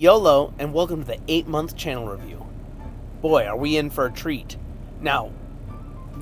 YOLO, and welcome to the 8-month channel review. Boy, are we in for a treat. Now,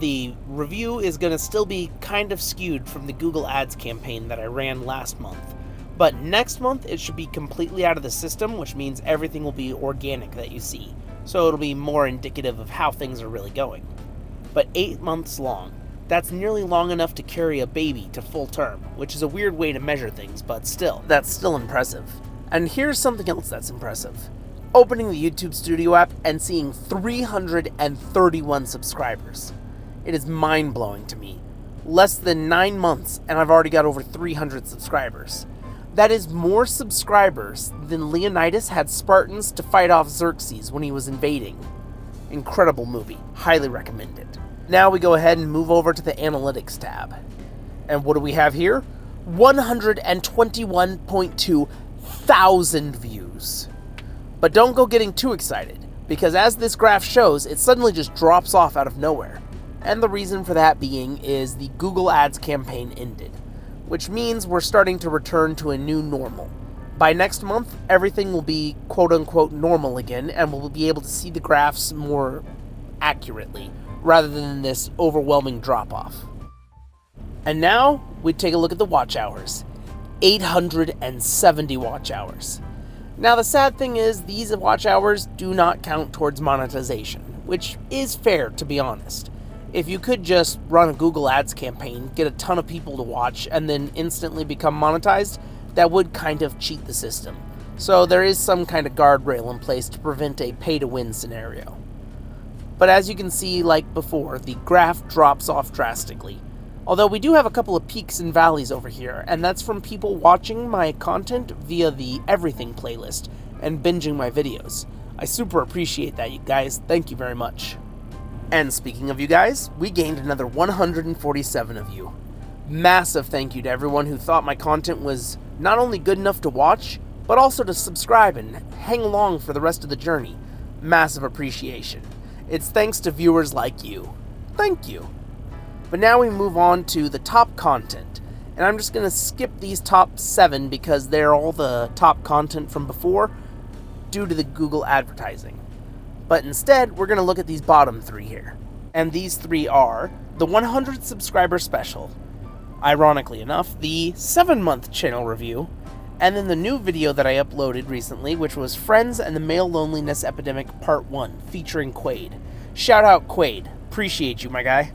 the review is going to still be kind of skewed from the Google Ads campaign that I ran last month. But next month, it should be completely out of the system, which means everything will be organic that you see. So it'll be more indicative of how things are really going. But 8 months long, that's nearly long enough to carry a baby to full term, which is a weird way to measure things, but still, that's still impressive. And here's something else that's impressive. Opening the YouTube Studio app and seeing 331 subscribers. It is mind-blowing to me. Less than 9 months and I've already got over 300 subscribers. That is more subscribers than Leonidas had Spartans to fight off Xerxes when he was invading. Incredible movie. Highly recommend it. Now we go ahead and move over to the Analytics tab. And what do we have here? 121.2 thousand views. But don't go getting too excited, because as this graph shows, it suddenly just drops off out of nowhere. And the reason for that being is the Google Ads campaign ended, which means we're starting to return to a new normal. By next month, everything will be quote-unquote normal again, and we'll be able to see the graphs more accurately, rather than this overwhelming drop-off. And now, we take a look at the watch hours. 870 watch hours. Now the sad thing is, these watch hours do not count towards monetization, which is fair, to be honest. If you could just run a Google Ads campaign, get a ton of people to watch, and then instantly become monetized, that would kind of cheat the system. So there is some kind of guardrail in place to prevent a pay-to-win scenario. But as you can see, like before, the graph drops off drastically. Although we do have a couple of peaks and valleys over here, and that's from people watching my content via the Everything playlist and binging my videos. I super appreciate that, you guys. Thank you very much. And speaking of you guys, we gained another 147 of you. Massive thank you to everyone who thought my content was not only good enough to watch, but also to subscribe and hang along for the rest of the journey. Massive appreciation. It's thanks to viewers like you. Thank you. But now we move on to the top content, and I'm just going to skip these top 7 because they're all the top content from before due to the Google advertising. But instead, we're going to look at these bottom 3 here. And these 3 are the 100 subscriber special, ironically enough, the 7-month channel review, and then the new video that I uploaded recently, which was Friends and the Male Loneliness Epidemic Part 1, featuring Quaid. Shout out Quaid. Appreciate you, my guy.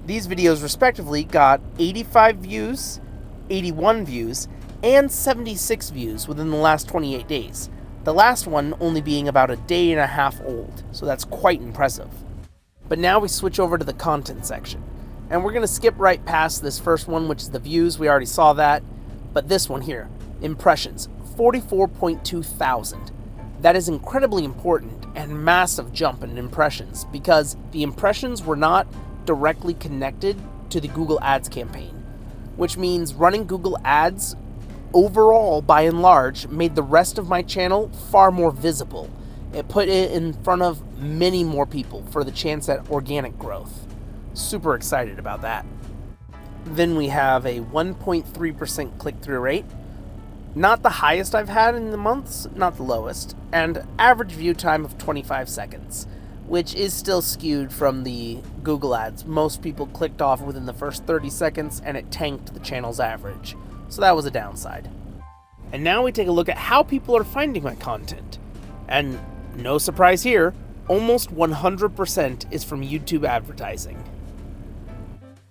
These videos respectively got 85 views, 81 views, and 76 views within the last 28 days. The last one only being about a day and a half old, so that's quite impressive. But now we switch over to the content section. And we're going to skip right past this first one, which is the views. We already saw that. But this one here, impressions, 44.2 thousand. That is incredibly important and massive jump in impressions, because the impressions were not directly connected to the Google Ads campaign, which means running Google Ads overall, by and large, made the rest of my channel far more visible. It put it in front of many more people for the chance at organic growth. Super excited about that. Then we have a 1.3% click-through rate. Not the highest I've had in the months, not the lowest, and average view time of 25 seconds. Which is still skewed from the Google Ads. Most people clicked off within the first 30 seconds and it tanked the channel's average. So that was a downside. And now we take a look at how people are finding my content. And no surprise here, almost 100% is from YouTube advertising.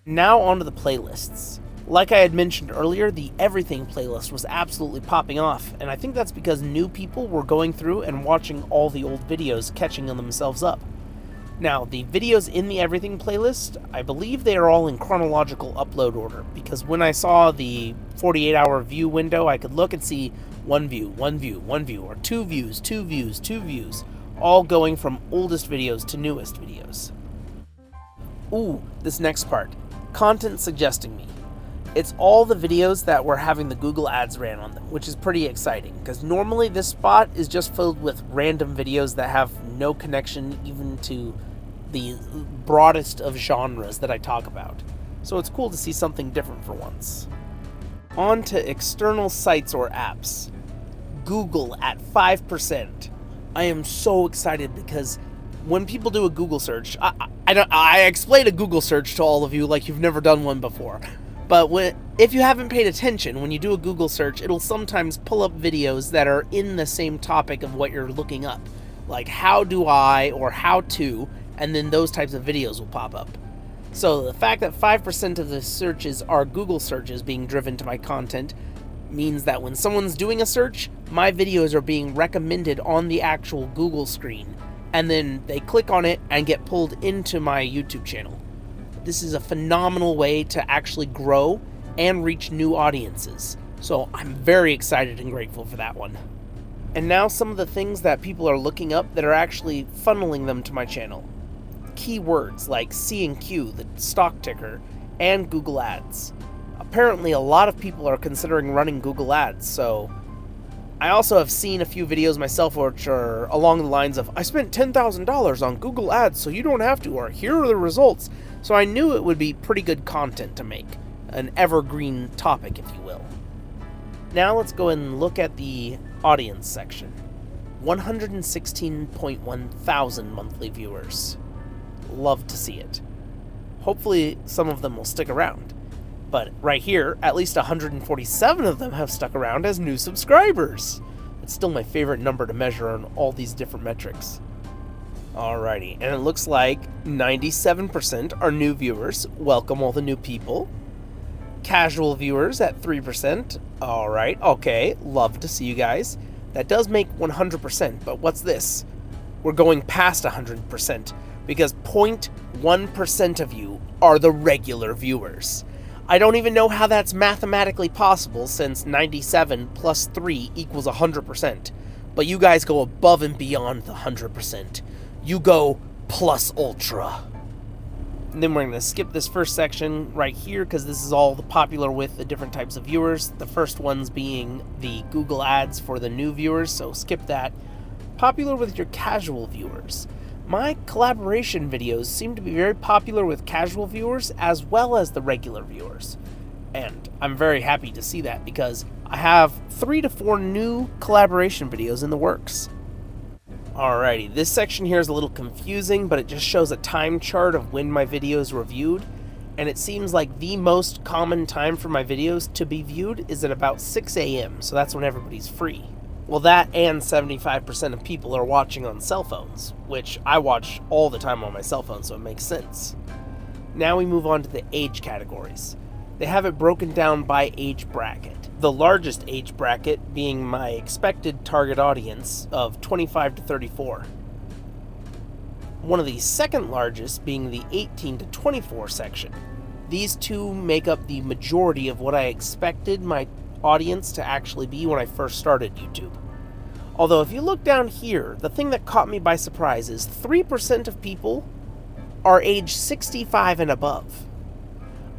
Now onto the playlists. Like I had mentioned earlier, the Everything playlist was absolutely popping off, and I think that's because new people were going through and watching all the old videos, catching themselves up. Now, the videos in the Everything playlist, I believe they are all in chronological upload order, because when I saw the 48-hour view window, I could look and see 1 view, 1 view, 1 view, or 2 views, 2 views, 2 views, all going from oldest videos to newest videos. Ooh, this next part, content suggesting me. It's all the videos that were having the Google Ads ran on them, which is pretty exciting, because normally this spot is just filled with random videos that have no connection even to the broadest of genres that I talk about. So it's cool to see something different for once. On to external sites or apps. Google at 5%. I am so excited because when people do a Google search, I explain a Google search to all of you like you've never done one before. But if you haven't paid attention, when you do a Google search, it'll sometimes pull up videos that are in the same topic of what you're looking up. Like how do I or how to, and then those types of videos will pop up. So the fact that 5% of the searches are Google searches being driven to my content means that when someone's doing a search, my videos are being recommended on the actual Google screen, and then they click on it and get pulled into my YouTube channel. This is a phenomenal way to actually grow and reach new audiences. So I'm very excited and grateful for that one. And now some of the things that people are looking up that are actually funneling them to my channel. Keywords like C&Q, the stock ticker, and Google Ads. Apparently a lot of people are considering running Google Ads, so I also have seen a few videos myself which are along the lines of, I spent $10,000 on Google Ads so you don't have to, or here are the results. So I knew it would be pretty good content to make, an evergreen topic if you will. Now let's go and look at the audience section. 116.1 thousand monthly viewers. Love to see it. Hopefully some of them will stick around. But right here, at least 147 of them have stuck around as new subscribers. It's still my favorite number to measure on all these different metrics. Alrighty, and it looks like 97% are new viewers. Welcome all the new people. Casual viewers at 3%. Alright, okay, love to see you guys. That does make 100%, but what's this? We're going past 100% because 0.1% of you are the regular viewers. I don't even know how that's mathematically possible since 97 plus 3 equals 100%. But you guys go above and beyond the 100%. You go plus ultra. And then we're going to skip this first section right here because this is all the popular with the different types of viewers. The first ones being the Google Ads for the new viewers, so skip that. Popular with your casual viewers. My collaboration videos seem to be very popular with casual viewers as well as the regular viewers. And I'm very happy to see that because I have 3 to 4 new collaboration videos in the works. Alrighty, this section here is a little confusing, but it just shows a time chart of when my videos were viewed. And it seems like the most common time for my videos to be viewed is at about 6 a.m., so that's when everybody's free. Well, that and 75% of people are watching on cell phones, which I watch all the time on my cell phone, so it makes sense. Now we move on to the age categories. They have it broken down by age bracket. The largest age bracket being my expected target audience of 25 to 34. One of the second largest being the 18 to 24 section. These two make up the majority of what I expected my audience to actually be when I first started YouTube. Although if you look down here, the thing that caught me by surprise is 3% of people are age 65 and above.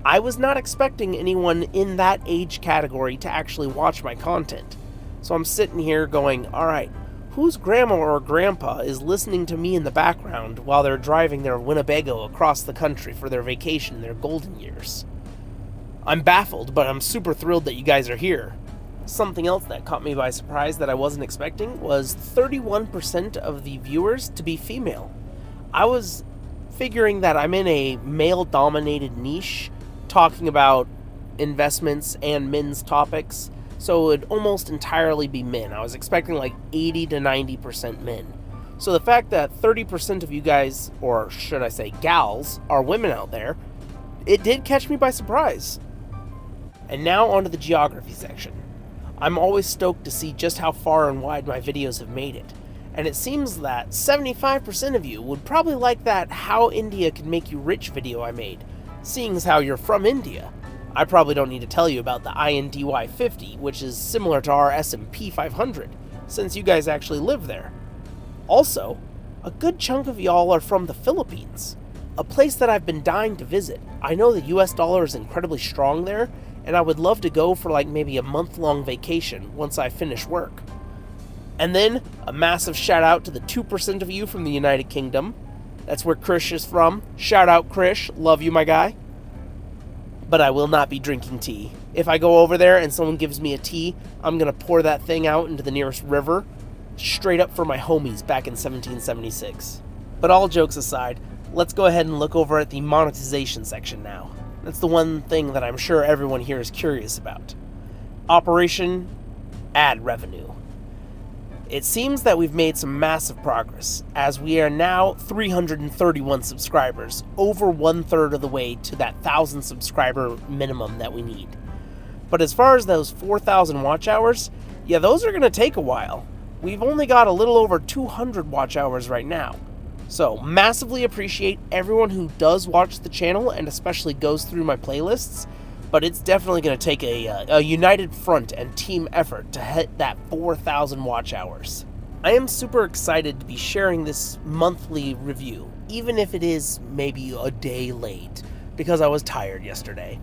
I was not expecting anyone in that age category to actually watch my content. So I'm sitting here going, alright, whose grandma or grandpa is listening to me in the background while they're driving their Winnebago across the country for their vacation in their golden years? I'm baffled, but I'm super thrilled that you guys are here. Something else that caught me by surprise that I wasn't expecting was 31% of the viewers to be female. I was figuring that I'm in a male-dominated niche, talking about investments and men's topics, so it would almost entirely be men. I was expecting like 80 to 90% men. So the fact that 30% of you guys, or should I say gals, are women out there, it did catch me by surprise. And now onto the geography section. I'm always stoked to see just how far and wide my videos have made it. And it seems that 75% of you would probably like that How India Can Make You Rich video I made, seeing as how you're from India. I probably don't need to tell you about the INDY 50, which is similar to our S&P 500, since you guys actually live there. Also, a good chunk of y'all are from the Philippines, a place that I've been dying to visit. I know the US dollar is incredibly strong there, and I would love to go for like maybe a month-long vacation once I finish work. And then, a massive shout out to the 2% of you from the United Kingdom. That's where Krish is from. Shout out Krish, love you my guy. But I will not be drinking tea. If I go over there and someone gives me a tea, I'm going to pour that thing out into the nearest river, straight up for my homies back in 1776. But all jokes aside, let's go ahead and look over at the monetization section now. That's the one thing that I'm sure everyone here is curious about. Operation Ad Revenue. It seems that we've made some massive progress, as we are now 331 subscribers, over 1/3 of the way to that 1,000 subscriber minimum that we need. But as far as those 4,000 watch hours, yeah, those are going to take a while. We've only got a little over 200 watch hours right now. So, massively appreciate everyone who does watch the channel and especially goes through my playlists, but it's definitely going to take a united front and team effort to hit that 4,000 watch hours. I am super excited to be sharing this monthly review, even if it is maybe a day late, because I was tired yesterday.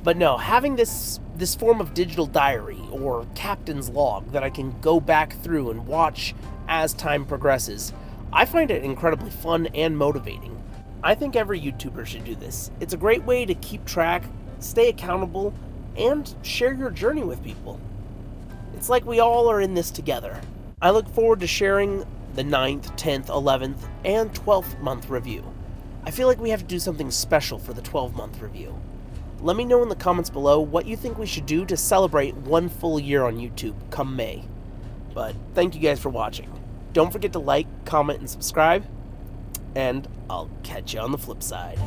But no, having this form of digital diary or captain's log that I can go back through and watch as time progresses, I find it incredibly fun and motivating. I think every YouTuber should do this. It's a great way to keep track, stay accountable, and share your journey with people. It's like we all are in this together. I look forward to sharing the 9th, 10th, 11th, and 12th month review. I feel like we have to do something special for the 12-month review. Let me know in the comments below what you think we should do to celebrate 1 full year on YouTube come May. But thank you guys for watching. Don't forget to like, comment, and subscribe, and I'll catch you on the flip side.